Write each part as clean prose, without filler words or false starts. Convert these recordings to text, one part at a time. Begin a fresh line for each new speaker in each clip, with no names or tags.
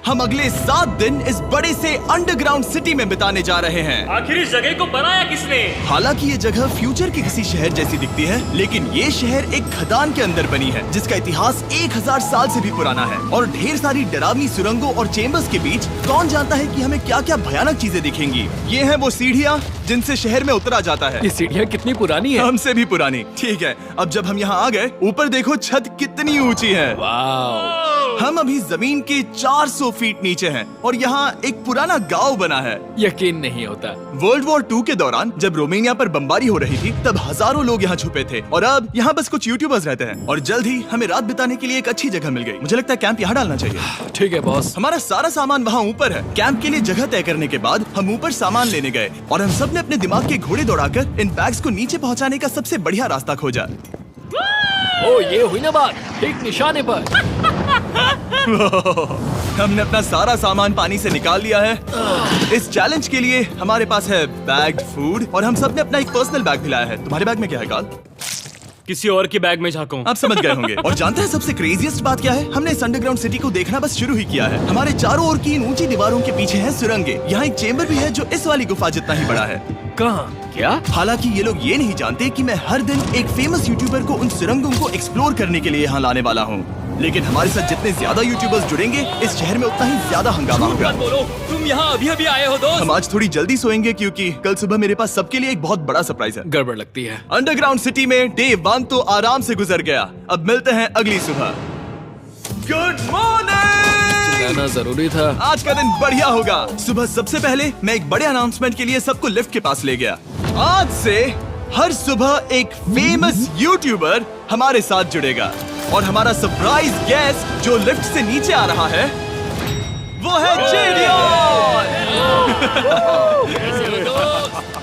हम अगले 7 दिन इस बड़े से अंडरग्राउंड सिटी में बिताने जा रहे हैं।
आखिर इस जगह को बनाया किसने?
हालांकि ये जगह फ्यूचर के किसी शहर जैसी दिखती है, लेकिन ये शहर एक खदान के अंदर बनी है जिसका इतिहास 1000 साल से भी पुराना है और ढेर सारी डरावनी सुरंगों और चेम्बर्स के बीच कौन जानता है कि हमें क्या क्या भयानक चीजें दिखेंगी। ये हैं वो सीढ़ियाँ जिनसे शहर में उतरा जाता है।
ये सीढ़ियाँ कितनी पुरानी है?
हमसे भी पुरानी। ठीक है, अब जब हम यहाँ आ गए, ऊपर देखो छत कितनी ऊंची है।
वाव!
हम अभी जमीन के 400 फीट नीचे हैं और यहाँ एक पुराना गांव बना है।
यकीन नहीं होता।
वर्ल्ड वॉर 2 के दौरान जब रोमानिया पर बमबारी हो रही थी तब हजारों लोग यहाँ छुपे थे और अब यहाँ बस कुछ यूट्यूबर्स रहते हैं और जल्द ही हमें रात बिताने के लिए एक अच्छी जगह मिल गई। मुझे लगता है कैंप यहाँ डालना चाहिए।
ठीक है बॉस।
हमारा सारा सामान वहाँ ऊपर है। कैंप के लिए जगह तय करने के बाद हम ऊपर सामान लेने गए और हम सब ने अपने दिमाग के घोड़े दौड़ाकर इन बैग्स को नीचे पहुँचाने का सबसे बढ़िया रास्ता खोजा।
ओ ये हुई ना बात, ठीक निशाने पर।
हमने अपना सारा सामान पानी से निकाल लिया है। इस चैलेंज के लिए हमारे पास है बैग्ड फूड और हम सब ने अपना एक पर्सनल बैग भी लाया है। तुम्हारे बैग में क्या है काल?
किसी और के बैग में झाँकूं।
आप समझ गए होंगे। और जानते हैं सबसे क्रेजीएस्ट बात क्या है? हमने इस अंडरग्राउंड सिटी को देखना बस शुरू ही किया है। हमारे चारों ओर की इन ऊंची दीवारों के पीछे हैं सुरंगें। यहाँ एक चेम्बर भी है जो इस वाली गुफा जितना ही बड़ा है।
कहाँ? क्या?
हालांकि ये लोग ये नहीं जानते कि मैं हर दिन एक फेमस यूट्यूबर को उन सुरंगों को एक्सप्लोर करने के लिए यहाँ लाने वाला हूँ। लेकिन हमारे साथ जितने ज्यादा यूट्यूबर्स जुड़ेंगे इस शहर में उतना ही ज्यादा हंगामा होगा।
बोलो, तुम यहाँ अभी अभी आए हो दोस्त।
हम आज थोड़ी जल्दी सोएंगे क्योंकि कल सुबह मेरे पास सबके लिए एक बहुत बड़ा सरप्राइज है।
गड़बड़ लगती है।
अंडरग्राउंड सिटी में डे 1 तो आराम से गुजर गया। अब मिलते हैं अगली सुबह। Good morning.
जाना जरूरी था।
आज का दिन बढ़िया होगा। सुबह सबसे पहले मैं एक बड़े अनाउंसमेंट के लिए सबको लिफ्ट के पास ले गया। आज से हर सुबह एक फेमस यूट्यूबर हमारे साथ जुड़ेगा और हमारा सरप्राइज गेस्ट जो लिफ्ट से नीचे आ रहा है वो है जेडियन।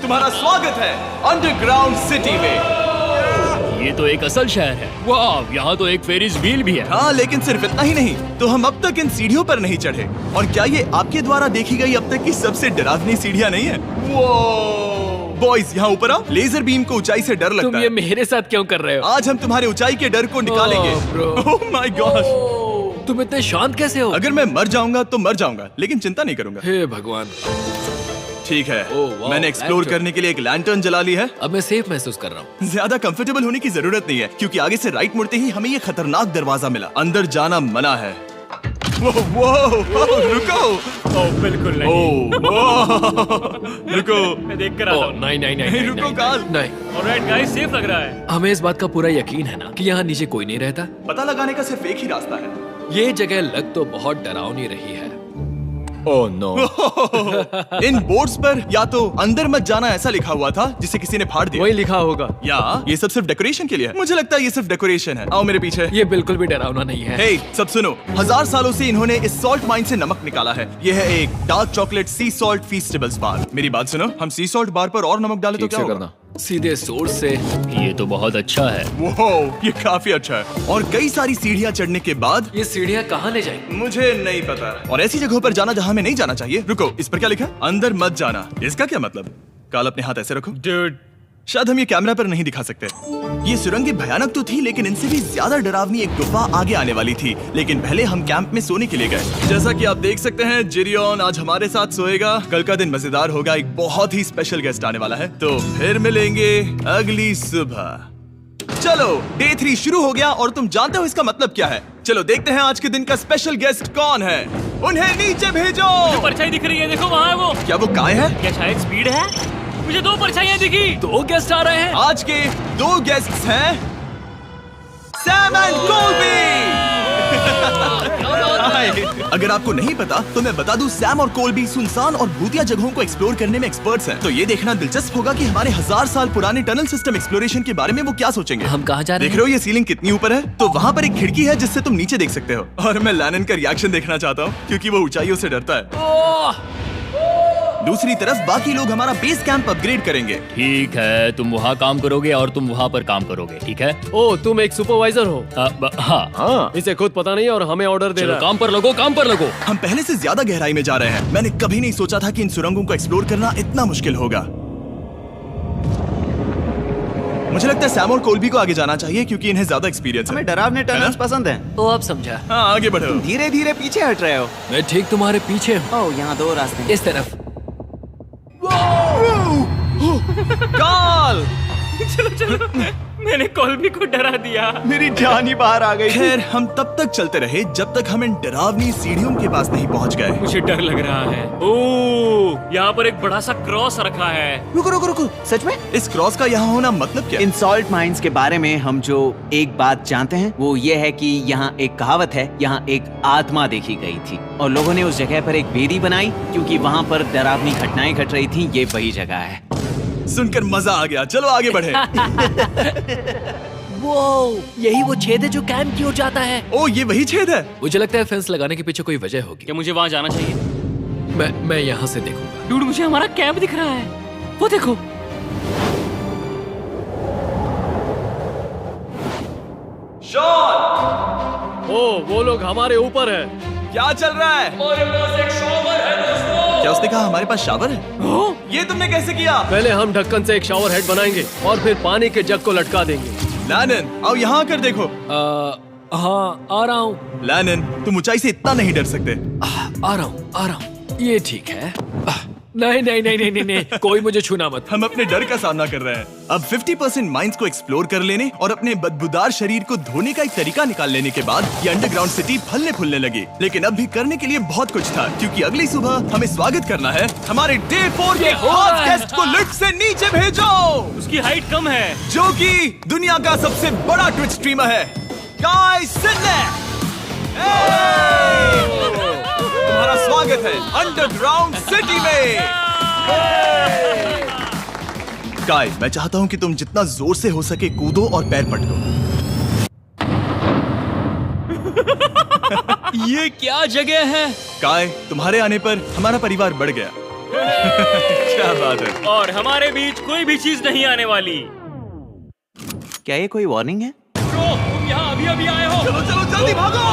तुम्हारा स्वागत है अंडरग्राउंड सिटी में।
ये तो एक असल शहर है। वाह, यहाँ तो एक फेरिस व्हील भी है।
हाँ, लेकिन सिर्फ इतना ही नहीं, तो हम अब तक इन सीढ़ियों पर नहीं चढ़े। और क्या ये आपके द्वारा देखी गई अब तक की सबसे डरावनी सीढ़ियाँ नहीं है? बॉयज यहाँ ऊपर आओ। लेजर बीम को ऊंचाई से डर लगता
तुम
है।
ये मेरे साथ क्यों कर रहे हो?
आज हम तुम्हारे ऊंचाई के डर को निकालेंगे। ओह माय गॉड,
तुम इतने शांत कैसे हो?
अगर मैं मर जाऊंगा तो मर जाऊंगा, लेकिन चिंता नहीं करूंगा।
हे भगवान।
ठीक है,
वाह,
मैंने एक्सप्लोर
लैंटर्न।
करने के लिए एक लैंटर्न जला ली है।
अब मैं सेफ महसूस कर रहा हूँ।
ज्यादा कंफर्टेबल होने की जरूरत नहीं है क्योंकि आगे से राइट मुड़ते ही हमें ये खतरनाक दरवाजा मिला। अंदर जाना मना है। वो रुको।
बिल्कुल नहीं।
रुको,
मैं देख कर आता हूँ।
नहीं नहीं नहीं
नहीं,
नहीं,
रुको
नहीं,
काल।
नहीं।
ऑलराइट गाइस, सेफ लग रहा है।
हमें इस बात का पूरा यकीन है ना कि यहाँ नीचे कोई नहीं रहता।
पता लगाने का सिर्फ एक ही रास्ता है।
ये जगह लग तो बहुत डरावनी रही है।
Oh no. इन बोर्ड्स पर या तो अंदर मत जाना ऐसा लिखा हुआ था जिसे किसी ने फाड़ दिया।
वही लिखा होगा।
या ये सब सिर्फ डेकोरेशन के लिए है। मुझे लगता है ये सिर्फ डेकोरेशन है। आओ मेरे पीछे।
ये बिल्कुल भी डरावना नहीं है।
हे, सब सुनो। 1000 सालों से इन्होंने इस सॉल्ट माइन से नमक निकाला है। ये है एक डार्क चॉकलेट सी सॉल्ट फीस्टेबल्स बार। मेरी बात सुनो, हम सी सॉल्ट बार पर और नमक डाले तो
ठीक
क्या
से
होगा?
करना। सीधे सोर्स से।
ये तो बहुत अच्छा है।
वो ये काफी अच्छा है। और कई सारी सीढ़ियाँ चढ़ने के बाद
ये सीढ़ियाँ कहाँ ले जाएंगी?
मुझे नहीं पता। और ऐसी जगहों पर जाना जहाँ हमें नहीं जाना चाहिए। रुको, इस पर क्या लिखा? अंदर मत जाना। इसका क्या मतलब? काल अपने हाथ ऐसे रखो।
डूड,
शायद हम ये कैमरा पर नहीं दिखा सकते। ये सुरंगें भयानक तो थी, लेकिन इनसे भी ज्यादा डरावनी एक गुफा आगे आने वाली थी। लेकिन पहले हम कैंप में सोने के लिए गए। जैसा कि आप देख सकते हैं, जेरियन आज हमारे साथ सोएगा। कल का दिन मजेदार होगा। एक बहुत ही स्पेशल गेस्ट आने वाला है। तो फिर मिलेंगे अगली सुबह। चलो, डे 3 शुरू हो गया और तुम जानते हो इसका मतलब क्या है। चलो देखते हैं आज के दिन का स्पेशल गेस्ट कौन है। उन्हें नीचे भेजो।
परछाई दिख रही है, देखो वहाँ है वो।
क्या वो काय है?
क्या शायद स्पीड है? मुझे 2 परछाइयाँ दिखी।
2 गेस्ट आ रहे हैं।
आज के 2 गेस्ट्स हैं सैम एंड कोल्बी। अगर आपको नहीं पता तो मैं बता दूं, सैम और कोल्बी सुनसान और भूतिया जगहों को एक्सप्लोर करने में एक्सपर्ट्स हैं। तो ये देखना दिलचस्प होगा कि हमारे 1000 साल पुराने टनल सिस्टम एक्सप्लोरेशन के बारे में वो क्या सोचेंगे।
हम कहाँ जा रहे
देख रहे हो ये सीलिंग कितनी ऊपर है? तो वहाँ पर एक खिड़की है जिससे तुम नीचे देख सकते हो। और मैं लैनन का रिएक्शन देखना चाहता हूँ क्योंकि वो ऊंचाइयों से डरता है। दूसरी तरफ बाकी लोग हमारा बेस कैंप अपग्रेड करेंगे।
ठीक है, तुम वहाँ काम करोगे और तुम वहाँ पर काम करोगे, ठीक है?
ओ, तुम एक सुपरवाइजर हो?
हाँ।
इसे खुद पता नहीं और हमें ऑर्डर दे
चलो
रहा है।
काम पर लगो, काम पर लगो।
हम पहले से ज्यादा गहराई में जा रहे हैं। मैंने कभी नहीं सोचा था कि इन सुरंगों को एक्सप्लोर करना इतना मुश्किल होगा। मुझे लगता है सैम और कोल्बी को आगे जाना चाहिए क्योंकि इन्हें ज्यादा एक्सपीरियंस है।
हमें डरावने टनल्स पसंद हैं।
तो अब समझा।
हाँ, आगे बढ़ो।
धीरे धीरे पीछे हट रहे हो।
मैं ठीक तुम्हारे पीछे हूँ।
ओह, यहाँ 2 रास्ते हैं।
इस तरफ।
काल!
मैंने कोल्बी को डरा दिया।
मेरी जान ही बाहर आ गई।
खैर, हम तब तक चलते रहे जब तक हम इन डरावनी सीढ़ियों के पास नहीं पहुंच गए।
मुझे डर लग रहा है। ओह, यहाँ पर एक बड़ा सा क्रॉस रखा है।
रुको रुको रुको, सच में?
इस क्रॉस का यहाँ होना मतलब क्या?
इन सॉल्ट माइंस के बारे में हम जो एक बात जानते हैं वो ये है कि यहाँ एक कहावत है, यहाँ एक आत्मा देखी गई थी और लोगों ने उस जगह पर एक बेदी बनाई क्योंकि वहाँ पर डरावनी घटनाएं घट रही थी। ये वही जगह है।
सुनकर मजा आ गया। चलो आगे बढ़े।
वो यही वो छेद है जो कैंप की ओर जाता है।
ओ, ये वही छेद है।
मुझे लगता है फेंस लगाने के पीछे कोई वजह होगी।
क्या मुझे वहाँ जाना चाहिए?
मैं यहाँ से देखूंगा।
डूड, मुझे हमारा कैंप दिख रहा है। वो देखो।
शॉन!
ओ, वो लोग हमारे ऊपर है।
क्या चल रहा है?
हमारे पास एक शॉवर है दोस्तों।
क्या उसने कहा हमारे पास शावर है? ये तुमने कैसे किया?
पहले हम ढक्कन से एक शावर हेड बनाएंगे और फिर पानी के जग को लटका देंगे।
लैनन, आओ यहाँ आकर देखो।
हाँ, आ रहा हूँ।
लैनन, तुम ऊंचाई से इतना नहीं डर सकते।
आ रहा हूँ। ये ठीक है। नहीं नहीं नहीं नहीं नहीं नहीं, कोई मुझे छूना मत।
हम अपने डर का सामना कर रहे हैं। अब 50% माइंस को एक्सप्लोर कर लेने और अपने बदबूदार शरीर को धोने का एक तरीका निकाल लेने के बाद ये अंडरग्राउंड सिटी फलने फूलने लगी। लेकिन अब भी करने के लिए बहुत कुछ था क्योंकि अगली सुबह हमें स्वागत करना है हमारे डे 4 के खास गेस्ट को लिफ्ट से नीचे भेजो,
उसकी हाइट कम है।
जो कि दुनिया का सबसे बड़ा ट्विच स्ट्रीमर है, काई सिडनेक। तुम्हारा स्वागत है अंडरग्राउंड सिटी में। काई, मैं चाहता हूँ कि तुम जितना जोर से हो सके कूदो और पैर पटको।
ये क्या जगह है?
काय, तुम्हारे आने पर हमारा परिवार बढ़ गया। क्या बात है।
और हमारे बीच कोई भी चीज नहीं आने वाली।
क्या ये कोई वार्निंग है?
ब्रो, तुम यहाँ अभी अभी आए हो।
चलो चलो जल्दी भागो।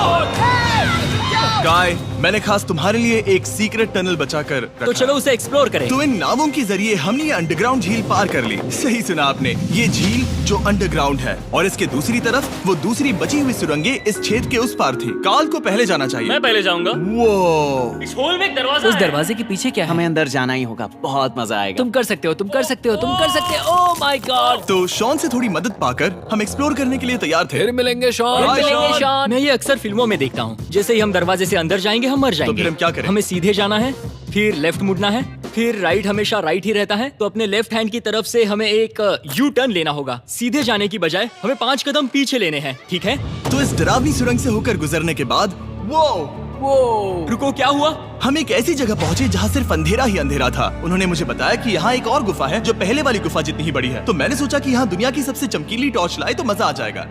काय, मैंने खास तुम्हारे लिए एक सीक्रेट टनल बचाकर रखा।
तो चलो उसे एक्सप्लोर करें।
तो इन नावों के जरिए हमने ये अंडरग्राउंड झील पार कर ली। सही सुना आपने, ये झील जो अंडरग्राउंड है और इसके दूसरी तरफ वो दूसरी बची हुई सुरंगें इस छेद के उस पार थी। काल को पहले जाना चाहिए।
मैं पहले जाऊंगा।
वो
इस होल में एक दरवाजा
उस
है।
दरवाजे के पीछे क्या है?
हमें अंदर जाना ही होगा। बहुत मजा आएगा।
तुम कर सकते हो, तुम कर सकते हो, तुम कर सकते हो। Oh my God.
तो शॉन से थोड़ी मदद पाकर हम एक्सप्लोर करने के लिए तैयार थे।
फिर मिलेंगे शॉन।
Bye, Sean।
मैं ये अक्सर फिल्मों में देखता हूँ। जैसे ही हम दरवाजे से अंदर जाएंगे हम मर जाएंगे।
फिर हम क्या करें?
हमें सीधे जाना है, फिर लेफ्ट मुड़ना है, फिर राइट हमेशा राइट ही रहता है। तो अपने लेफ्ट हैंड की तरफ से हमें एक यू टर्न लेना होगा। सीधे जाने की बजाय हमें 5 कदम पीछे लेने हैं, ठीक है?
तो इस डरावनी सुरंग से होकर गुजरने के बाद वो
रुको, क्या हुआ?
हम एक ऐसी जगह पहुंचे जहाँ सिर्फ अंधेरा ही अंधेरा था। उन्होंने मुझे बताया कि यहाँ एक और गुफा है जो पहले वाली गुफा जितनी ही बड़ी है। तो मैंने सोचा कि यहाँ दुनिया की सबसे चमकीली टॉर्च लाए तो मजा आ जाएगा।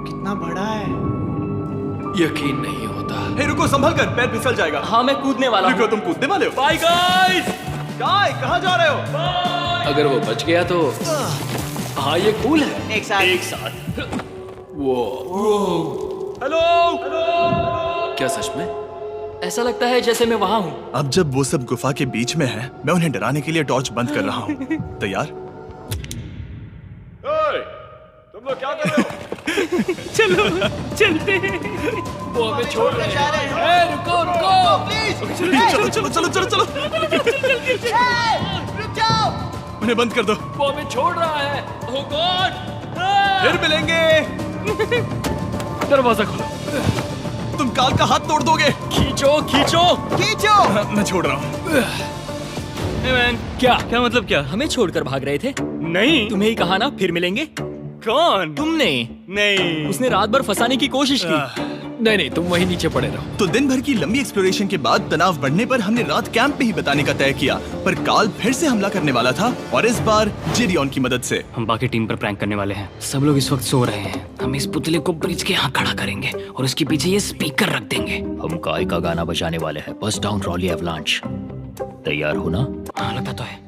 कितना बड़ा है।
यकीन नहीं होता।
हे रुको, संभल कर, पैर फिसल जाएगा।
हाँ, मैं कूदने वाला
रुको,
हूँ।
तुम कूदने वाले हो?
Bye guys.
काय, कहाँ जा रहे हो?
अगर वो बच गया तो हाँ, ये कूल है।
एक साथ।
एक साथ।
हेलो।
क्या सच में?
ऐसा लगता है जैसे मैं वहाँ हूँ।
अब जब वो सब गुफा के बीच में है, मैं उन्हें डराने के लिए टॉर्च बंद कर रहा हूँ। तैयार? तुम लोग क्या कर रहे हो?
चलो चलते हैं।
वो हमें छोड़ रहे हैं। ए, रुको रुको।
चलो चलो चलो चलो चलो। उन्हें बंद कर दो।
वो हमें छोड़ रहा है।
Oh God!
फिर मिलेंगे।
दरवाजा खोलो।
तुम काल का हाथ तोड़ दोगे।
खींचो खींचो।
मैं छोड़ रहा हूँ।
Hey man, क्या मतलब क्या? हमें छोड़कर भाग रहे थे? नहीं, तुम्हें ही कहा ना फिर मिलेंगे। कौन? तुमने? नहीं, उसने रात भर फंसाने की कोशिश की।
नहीं नहीं, तुम वहीं नीचे पड़े रहो।
तो दिन भर की लंबी एक्सप्लोरेशन के बाद तनाव बढ़ने पर हमने रात कैंप पे ही बिताने का तय किया। पर काल फिर से हमला करने वाला था और इस बार जिरियन की मदद से।
हम बाकी टीम पर प्रैंक करने वाले हैं। सब लोग इस वक्त सो रहे हैं। हम इस पुतले को ब्रिज के यहाँ खड़ा करेंगे और उसके पीछे ये स्पीकर रख देंगे। हम काय का गाना बजाने वाले हैं, बस डाउन रॉली एवलांच। तैयार हो ना? हाँ, लगता तो है।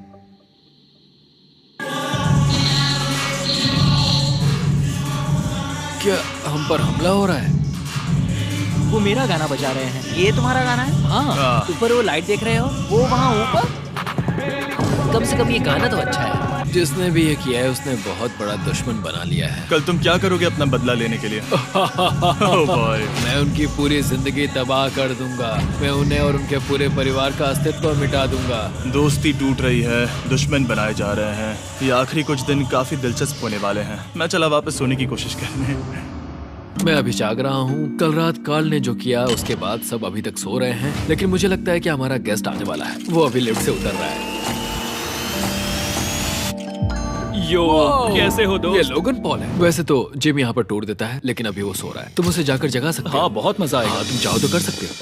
क्या हम पर हमला हो रहा है?
वो मेरा गाना बजा रहे हैं।
ये तुम्हारा गाना है?
हाँ, ऊपर वो लाइट देख रहे हो?
वो वहाँ ऊपर?
कम से कम ये गाना तो अच्छा है।
जिसने भी ये किया है उसने बहुत बड़ा दुश्मन बना लिया है।
कल तुम क्या करोगे अपना बदला लेने के लिए? Oh boy.
मैं उनकी पूरी जिंदगी तबाह कर दूंगा। मैं उन्हें और उनके पूरे परिवार का अस्तित्व मिटा दूंगा।
दोस्ती टूट रही है, दुश्मन बनाए जा रहे हैं। ये आखिरी कुछ दिन काफी दिलचस्प होने वाले हैं। मैं चला वापस सोने की कोशिश करने।
मैं अभी जाग रहा हूँ। कल रात कार्ल ने जो किया उसके बाद सब अभी तक सो रहे हैं, लेकिन मुझे लगता है कि हमारा गेस्ट आने वाला है। वो अभी लिफ्ट से उतर रहा है।
यो, कैसे हो
ये
दोस्त?
लोगन पॉल है। वैसे तो जिम यहाँ पर टूट देता है, लेकिन अभी वो सो रहा है। तुम उसे जाकर जगा सकते हो?
हाँ, बहुत मजा आएगा।
हाँ, तुम चाहो तो कर सकते हो।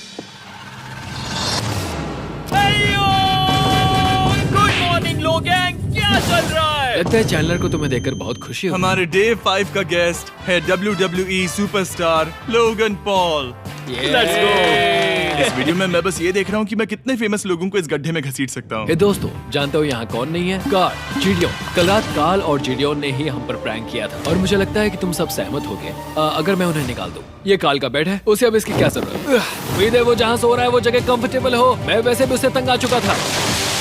गुड मॉर्निंग लोगैंग, क्या चल रहा है?
लगता है चैनलर को तुम्हें देखकर बहुत खुशी होगी।
हमारे डे 5 का गेस्ट है WWE superstar Logan Paul.
Let's go.
इस वीडियो में मैं बस ये देख रहा हूँ कि मैं कितने फेमस लोगों को इस गड्ढे में घसीट सकता हूँ।
हे दोस्तों, जानते हो यहाँ कौन नहीं है? कार्ल, जीडियोन। कल रात कार्ल और जीडियोन ने ही हम पर प्रैंक किया था और मुझे लगता है कि तुम सब सहमत होगे अगर मैं उन्हें निकाल दूं। ये कार्ल का बेड है, उसे अब इसकी क्या जरूरत? उम्मीद है वो जहाँ सो रहा है वो जगह कंफर्टेबल हो। मैं वैसे भी उससे तंग आ चुका था।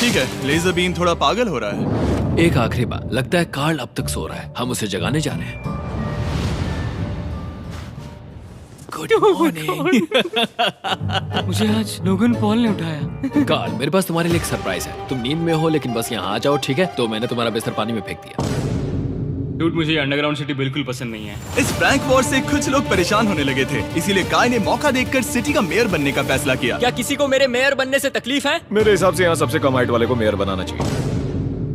ठीक है, लेजर बीम थोड़ा पागल हो रहा है।
एक आखिरी बात, लगता है कार्ल अब तक सो रहा है। हम उसे जगाने जा रहे हैं। Good morning.
मुझे आज लोगन पॉल ने उठाया।
कार्ल, मेरे पास तुम्हारे लिए एक सरप्राइज है। तुम नींद में हो लेकिन बस यहाँ आ जाओ, ठीक है? तो मैंने तुम्हारा बिस्तर पानी में फेंक दिया।
डूड, मुझे अंडरग्राउंड सिटी बिल्कुल पसंद नहीं है।
इस प्रैंक वॉर से कुछ लोग परेशान होने लगे थे, इसीलिए काय ने मौका देखकर सिटी का मेयर बनने का फैसला किया।
क्या किसी को मेरे मेयर बनने से तकलीफ है?
मेरे हिसाब से यहाँ सबसे कम हाइट वाले को मेयर बनाना चाहिए।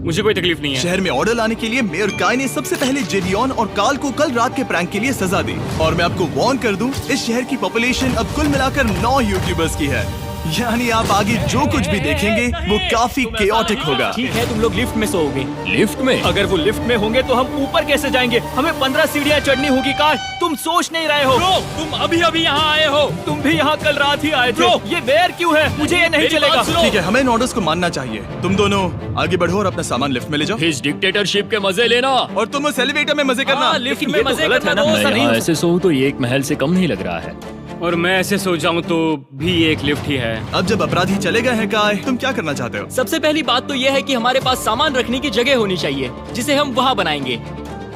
मुझे कोई तकलीफ नहीं है।
शहर में ऑर्डर लाने के लिए मेयर काय ने सबसे पहले जेडियन और कार्ल को कल रात के प्रैंक के लिए सजा दी। और मैं आपको वार्न कर दूं, इस शहर की पॉपुलेशन अब कुल मिलाकर 9 यूट्यूबर्स की है। यानी आप आगे जो कुछ भी देखेंगे वो काफी केओटिक होगा।
ठीक है, तुम लोग लिफ्ट में सोओगे।
लिफ्ट में?
अगर वो लिफ्ट में होंगे तो हम ऊपर कैसे जाएंगे? हमें 15 सीढ़ियाँ चढ़नी होगी। कार, तुम सोच नहीं रहे हो। Bro, तुम अभी अभी यहाँ आए हो। तुम भी यहाँ कल रात ही आए थे। Bro, ये बेयर क्यों है? मुझे ये नहीं चलेगा।
ठीक है, हमें इन ऑर्डर्स को मानना चाहिए। तुम दोनों आगे बढ़ो और अपना सामान लिफ्ट में ले जाओ।
इस डिक्टेटरशिप के मजे लेना।
और तुम उस एलिवेटर में मजे करना।
लिफ्ट में मजे करना तो ऐसा नहीं हो
ऐसे सोऊं तो ये एक महल से कम नहीं लग रहा है।
और मैं ऐसे सो जाऊं तो भी एक लिफ्ट ही है।
अब जब अपराधी चले गए हैं काय, तुम क्या करना चाहते हो?
सबसे पहली बात तो यह है कि हमारे पास सामान रखने की जगह होनी चाहिए जिसे हम वहाँ बनाएंगे।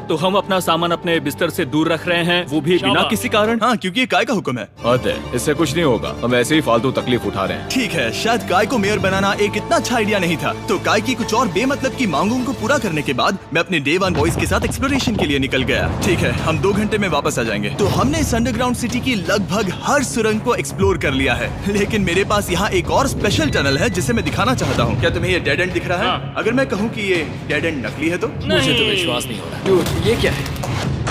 तो हम अपना सामान अपने बिस्तर से दूर रख रहे हैं, वो भी बिना किसी कारण।
हाँ, क्योंकि ये काय का हुक्म है।
अतः इससे कुछ नहीं होगा, हम ऐसे ही फालतू तकलीफ उठा रहे हैं।
ठीक है, शायद काय को मेयर बनाना एक इतना अच्छा आइडिया नहीं था। तो काय की कुछ और बेमतलब की मांगों को पूरा करने के बाद मैं अपने डे 1 बॉयज के साथ एक्सप्लोरेशन के लिए निकल गया। ठीक है, हम 2 घंटे में वापस आ जाएंगे। तो हमने इस अंडरग्राउंड सिटी की लगभग हर सुरंग को एक्सप्लोर कर लिया है, लेकिन मेरे पास यहाँ एक और स्पेशल टनल है जिसे मैं दिखाना चाहता हूँ। क्या तुम्हें ये डेड एंड दिख रहा है?
हाँ।
अगर मैं कहूँ कि ये डेड एंड नकली है तो?
मुझे तो विश्वास नहीं हो रहा। Dude, ये क्या है?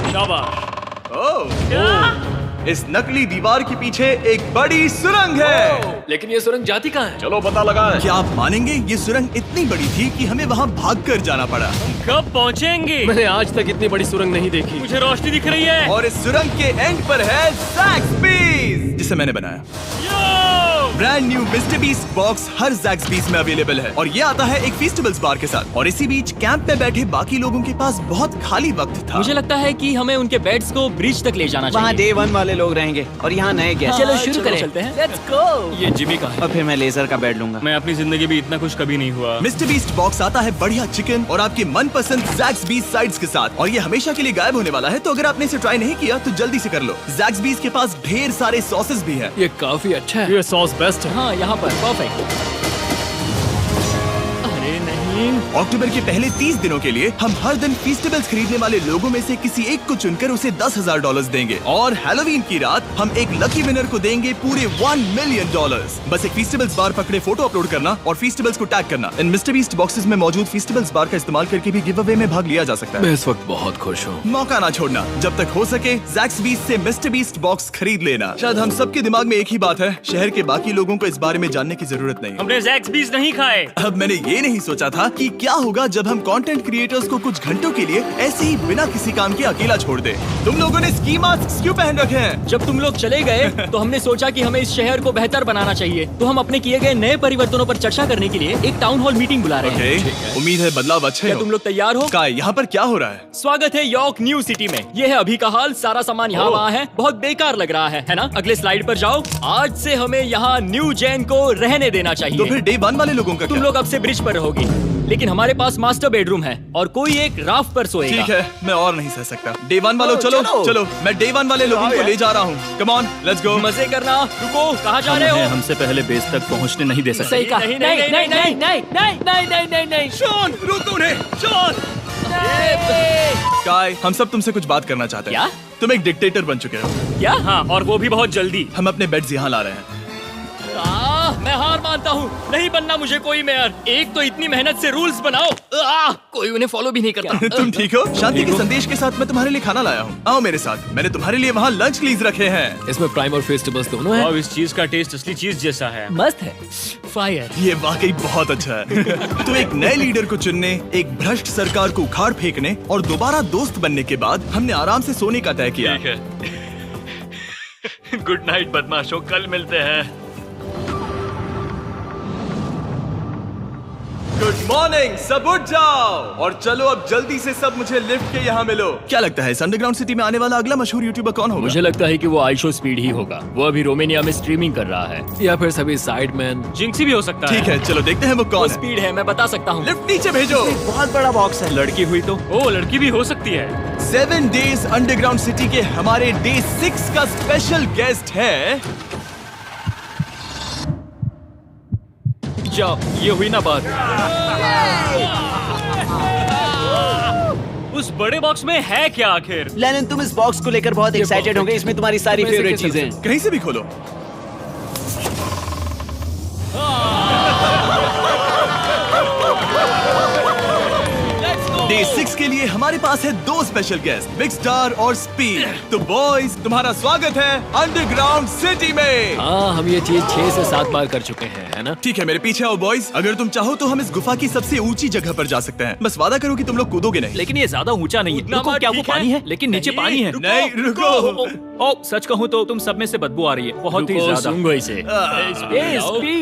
शाबाश।
ओह, इस नकली दीवार के पीछे एक बड़ी सुरंग है।
लेकिन ये सुरंग जाती कहाँ है?
चलो पता लगाएं।
क्या आप मानेंगे, ये सुरंग इतनी बड़ी थी कि हमें वहाँ भागकर जाना पड़ा।
कब पहुँचेंगे?
मैंने आज तक इतनी बड़ी सुरंग नहीं देखी।
मुझे रोशनी दिख रही है।
और इस सुरंग के एंड पर है ज़ैक्सबीस, जिसे मैंने बनाया। Brand new Mr Beast box हर ज़ैक्सबीस में अवेलेबल है और ये आता है एक फेस्टिवल्स बार के साथ। और इसी बीच कैंप में बैठे बाकी लोगों के पास बहुत खाली वक्त था।
मुझे लगता है कि हमें उनके बेड्स को ब्रिज तक ले जाना
वहाँ
चाहिए।
डे 1 वाले लोग रहेंगे और यहाँ नए गेस्ट।
चलो शुरू करें। चलते हैं। Let's go।
ये जिमी का है।
और फिर मैं लेजर का बेड लूंगा।
मैं अपनी जिंदगी में इतना खुश कभी नहीं हुआ।
मिस्टर बीस्ट बॉक्स आता है बढ़िया चिकन और आपके मनपसंद ज़ैक्सबीस साइड्स के साथ, और ये हमेशा के लिए गायब होने वाला है। तो अगर आपने इसे ट्राई नहीं किया तो जल्दी से कर लो। ज़ैक्सबीस के पास ढेर सारे सॉसेस भी हैं।
ये काफी अच्छा है।
ये सॉस बेस्ट है।
हाँ, यहाँ पर परफेक्ट। अरे नहीं।
अक्टूबर के पहले 30 दिनों के लिए हम हर दिन फेस्टिवल्स खरीदने वाले लोगों में से किसी एक को चुनकर उसे $10,000 देंगे, और हैलोवीन की रात हम एक लकी विनर को देंगे पूरे $1 मिलियन। बस एक फेस्टिवल्स बार पकड़े फोटो अपलोड करना और फेस्टिवल्स को टैग करना। इन मिस्टर बीस्ट बॉक्सेस में मौजूद फेस्टिवल्स बार का इस्तेमाल करके भी गिव अवे में भाग लिया जा सकता है।
मैं इस वक्त बहुत खुश हूँ।
मौका ना छोड़ना, जब तक हो सके ज़ैक्सबीस से मिस्टर बीस्ट बॉक्स खरीद लेना। शायद हम सबके दिमाग में एक ही बात है, शहर के बाकी लोगों को इस बारे में जानने की जरूरत नहीं है।
हमने ज़ैक्सबीस नहीं खाए।
अब मैंने ये नहीं सोचा था कि क्या होगा जब हम कंटेंट क्रिएटर्स को कुछ घंटों के लिए ऐसे ही बिना किसी काम के अकेला छोड़ दे। तुम लोगों ने स्की मास्क क्यों पहन रखे हैं?
जब तुम लोग चले गए तो हमने सोचा कि हमें इस शहर को बेहतर बनाना चाहिए। तो हम अपने किए गए नए परिवर्तनों पर चर्चा करने के लिए एक टाउन हॉल मीटिंग बुला रहे हैं।
ओके, उम्मीद है बदलाव अच्छे
क्या
हो।
तुम लोग तैयार हो?
काय, यहाँ पर क्या हो रहा है?
स्वागत है यॉर्क न्यू सिटी में। ये है अभी का हाल। सारा सामान यहाँ वहाँ है। बहुत बेकार लग रहा है ना? अगले स्लाइड पर जाओ। आज से हमें यहाँ न्यू जेन को रहने देना
तो
चाहिए।
फिर डे 1 वाले लोगों का
तुम
क्या?
लोग अब से ब्रिज पर रहोगे। लेकिन हमारे पास मास्टर बेडरूम है और कोई एक राफ्ट पर सोएगा।
ठीक है, मैं और नहीं सह सकता। डे 1 वालों चलो चलो, मैं डे 1 वाले लोगों को ले जा रहा हूँ। Come on, let's go.
मजे करना। रुको, कहाँ जा रहे हो?
हमसे पहले बेस तक पहुंचने नहीं दे सकते।
सही कहा। नहीं नहीं नहीं नहीं नहीं नहीं नहीं नहीं नहीं नहीं।
शॉन, रोक उन्हें। शॉन, काय, हम सब तुमसे कुछ बात करना चाहते हैं।
क्या?
तुम एक डिक्टेटर बन चुके हो।
क्या?
हाँ, और वो भी बहुत जल्दी।
हम अपने बेड्स यहाँ ला रहे हैं।
मैं हार मानता हूँ। नहीं बनना मुझे कोई मेयर। एक तो इतनी मेहनत से रूल्स बनाओ, कोई उन्हें फॉलो भी नहीं करता।
तुम ठीक हो? शांति के संदेश के साथ मैं तुम्हारे लिए खाना लाया हूँ। आओ मेरे साथ, मैंने तुम्हारे लिए वहाँ लंच लीज रखे हैं।
इसमें प्राइम और फेस्टिवल्स दोनों हैं।
और इस चीज का टेस्ट असली चीज जैसा है।
मस्त है। फायर।
ये वाकई बहुत अच्छा है। तुम एक नए लीडर को चुनने, एक भ्रष्ट सरकार को उखाड़ फेंकने और दोबारा दोस्त बनने के बाद हमने आराम से सोने का तय किया।
गुड नाइट बदमाशों, कल मिलते हैं।
गुड मॉर्निंग, सब उठ जाओ और चलो अब जल्दी से सब मुझे लिफ्ट के यहाँ मिलो। क्या लगता है इस अंडरग्राउंड सिटी में आने वाला अगला मशहूर यूट्यूबर कौन होगा?
मुझे लगता है कि वो आइशो स्पीड ही होगा। वो अभी रोमानिया में स्ट्रीमिंग कर रहा है।
या फिर सभी साइडमैन।
जिंक्सी भी हो सकता है।
ठीक है, चलो देखते हैं वो कौन है।
स्पीड है, मैं बता सकता हूँ।
लिफ्ट नीचे भेजो।
बहुत बड़ा बॉक्स है।
लड़की हुई तो? ओ, लड़की भी हो सकती है।
7 डेज अंडरग्राउंड सिटी के हमारे डे 6 का स्पेशल गेस्ट है।
जाओ, ये हुई ना बात। उस बड़े बॉक्स में है क्या आखिर?
लेनिन, तुम इस बॉक्स को लेकर बहुत एक्साइटेड होंगे। इसमें तुम्हारी सारी फेवरेट चीजें हैं।
कहीं से भी खोलो। डे 6 के लिए हमारे पास है 2 स्पेशल गेस्ट, बिग स्टार और स्पीड। तो बॉयज, तुम्हारा स्वागत है अंडरग्राउंड सिटी में।
हाँ, हम ये चीज 6 से 7 बार कर चुके हैं, है ना?
ठीक है, मेरे पीछे आओ बॉयज। अगर तुम चाहो तो हम इस गुफा की सबसे ऊंची जगह पर जा सकते हैं। बस वादा करो कि तुम लोग कूदोगे नहीं।
लेकिन ये ज्यादा ऊंचा नहीं है। रुको, क्या वो पानी है? लेकिन नीचे पानी है।
नहीं, रुको।
ओ, सच कहूँ तो तुम सब में से बदबू आ रही है, बहुत ही ज्यादा।
सूंघो इसे।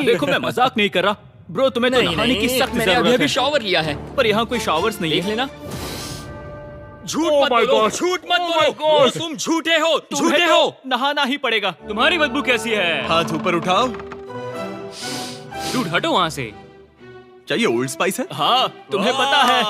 देखो, मैं मजाक नहीं कर रहा। ब्रो, तुम्हें तो नहाने की सख्त
मैंने
जरूरत
अभी
है।
शॉवर लिया है।
पर यहाँ कोई शॉवर्स नहीं
देख
है।
लेना।
झूठ मत बोलो, झूठ मत बोलो। तुम झूठे हो, झूठे हो। नहाना ही पड़ेगा। तुम्हारी बदबू कैसी है?
हाथ ऊपर उठाओ।
डूड, हटो वहाँ से।
क्या ये ओल्ड स्पाइस है?
हाँ, तुम्हें पता है।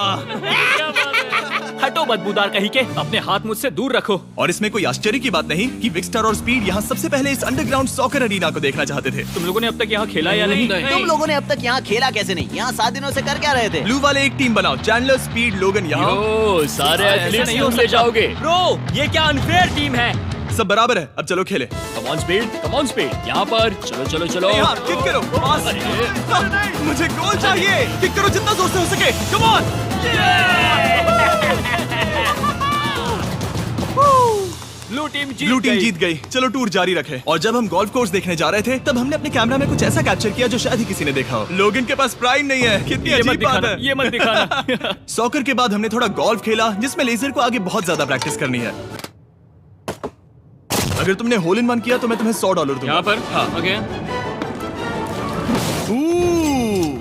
हटो बदबूदार कहीं के, अपने हाथ मुझसे दूर रखो।
और इसमें कोई आश्चर्य की बात नहीं कि बिग स्टार और स्पीड यहाँ सबसे पहले इस अंडरग्राउंड सॉकर अरीना को देखना चाहते थे।
तुम लोगों ने अब तक यहाँ खेला या नहीं?
तुम लोगों ने अब तक यहाँ खेला कैसे नहीं? यहाँ 7 दिनों से कर क्या रहे थे?
ब्लू वाले एक टीम बनाओ, चैंडलर, स्पीड, लोगन यहाँ।
ओ, सारे
ऐसा
एथलीट्स
नहीं हो
तुम ले
सकता।
जाओगे।
ब्रो, ये क्या अनफेयर टीम है।
सब बराबर है, अब चलो खेले।
Come on speed, come on speed. यहाँ पर चलो चलो चलो।
यहाँ किक करो, पास। मुझे गोल चाहिए। किक करो जितना जोर से हो सके। Come on.
ब्लू टीम
जीत गई। चलो टूर जारी रखे। और जब हम गोल्फ कोर्स देखने जा रहे थे तब हमने अपने कैमरा में कुछ ऐसा कैप्चर किया जो शायद ही किसी ने देखा हो। लोगन के पास प्राइम नहीं है। कितनी
ये मत
अजीब बात
दिखाना,
है।
ये मत दिखाना।
सॉकर के बाद हमने थोड़ा गोल्फ खेला जिसमें लेजर को आगे बहुत ज्यादा प्रैक्टिस करनी है। अगर तुमने होल इन वन किया तो मैं तुम्हें $100 दूंगा।
यहाँ पर?
हाँ।
ओके।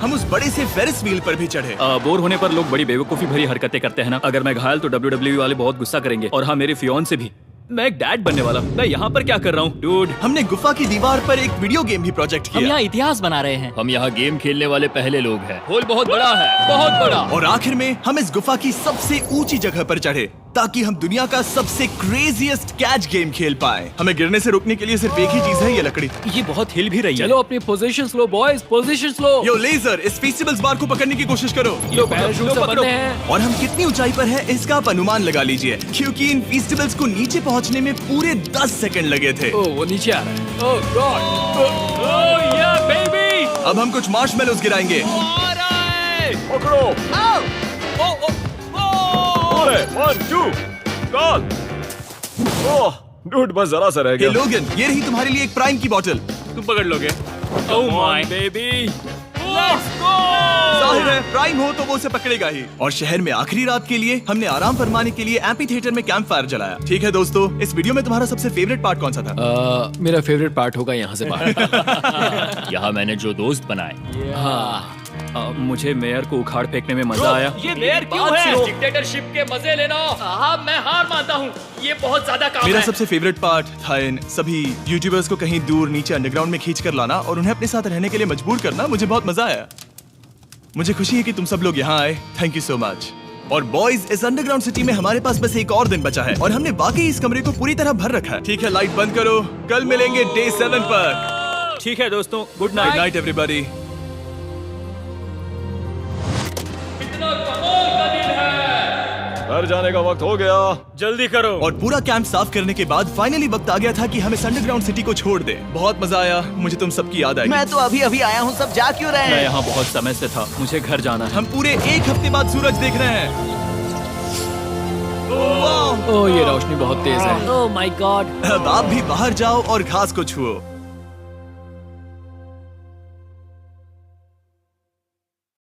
हम उस बड़े से फेरिस व्हील पर भी चढ़े।
बोर होने पर लोग बड़ी बेवकूफी भरी हरकतें करते हैं ना। अगर मैं घायल तो WWE वाले बहुत गुस्सा करेंगे। और हाँ, मेरे फियोन से भी। मैं एक डैड बनने वाला हूँ। मैं यहाँ पर क्या कर रहा हूँ? डूड,
हमने गुफा की दीवार पर एक वीडियो गेम भी प्रोजेक्ट
हम
किया।
यहाँ इतिहास बना रहे हैं।
हम यहाँ गेम खेलने वाले पहले लोग हैं। होल बहुत बड़ा है, बहुत बड़ा।
और आखिर में हम इस गुफा की सबसे ऊंची जगह पर चढ़े ताकि हम दुनिया का सबसे क्रेजीएस्ट कैच गेम खेल पाए। हमें गिरने से रोकने के लिए सिर्फ एक ही चीज है, ये लकड़ी।
ये बहुत हिल भी रही है।
चलो अपनी पोजीशंस लो बॉयज, पोजीशंस लो।
यो लेजर, इस फेस्टिवल्स बार को पकड़ने की कोशिश करो।
लो, पैराशूट से बंधे हैं।
और हम कितनी ऊंचाई पर है इसका आप अनुमान लगा लीजिए, क्योंकि इन फेस्टिवल्स को नीचे पहुंचने में पूरे 10 सेकंड लगे थे।
ओ, वो नीचे आ रहा है। ओह गॉड।
ओह या बेबी।
अब हम कुछ मार्शमेलोस गिराएंगे।
पकड़ो। अरे 1 2 कॉल। ओह डूड, बस जरा सा रह
हे
गया।
लोगन, ये रही तुम्हारे लिए एक प्राइम की बोतल।
तुम पकड़ लोगे? Oh my
baby.
जाहिर है प्राइम हो तो वो उसे पकड़ेगा ही। और शहर में आखिरी रात के लिए हमने आराम फरमाने के लिए एम्पी थिएटर में कैंप फायर जलाया। ठीक है दोस्तों, इस वीडियो में तुम्हारा सबसे फेवरेट पार्ट कौन सा था?
मेरा फेवरेट पार्ट होगा यहाँ से बाहर।
यहाँ मैंने जो दोस्त बनाए।
हाँ,
मुझे मेयर को उखाड़ फेंकने में मजा आया।
ये मेयर क्यों है? डिक्टेटरशिप के मजे लेना। हाँ, मैं हार मानता हूँ। ये बहुत ज्यादा काम
मेरा
है।
सबसे फेवरेट पार्ट था इन सभी यूट्यूबर्स को कहीं दूर नीचे अंडरग्राउंड में खींच कर लाना और उन्हें अपने साथ रहने के लिए मजबूर करना। मुझे बहुत मजा आया। मुझे खुशी है कि तुम सब लोग यहाँ आए। Thank you so much. और बॉयज, इस अंडरग्राउंड सिटी में हमारे पास बस एक और दिन बचा है और हमने वाकई इस कमरे को पूरी तरह भर रखा है। ठीक है, लाइट बंद करो। कल मिलेंगे डे 7 पर।
ठीक है दोस्तों, good
good
night.
Night everybody.
घर जाने का वक्त हो गया।
जल्दी करो।
और पूरा कैंप साफ करने के बाद फाइनली वक्त आ गया था कि हम इस अंडरग्राउंड सिटी को छोड़ दे। बहुत मजा आया। मुझे तुम सबकी याद आएगी।
मैं तो अभी अभी आया हूँ, सब जा क्यों रहे
मैं
हैं?
यहाँ बहुत समय से था, मुझे घर जाना है।
हम पूरे एक हफ्ते बाद सूरज देख रहे हैं।
ओह ये रोशनी बहुत तेज है।
Oh my God.
अब आप भी बाहर जाओ और घास को छुओ।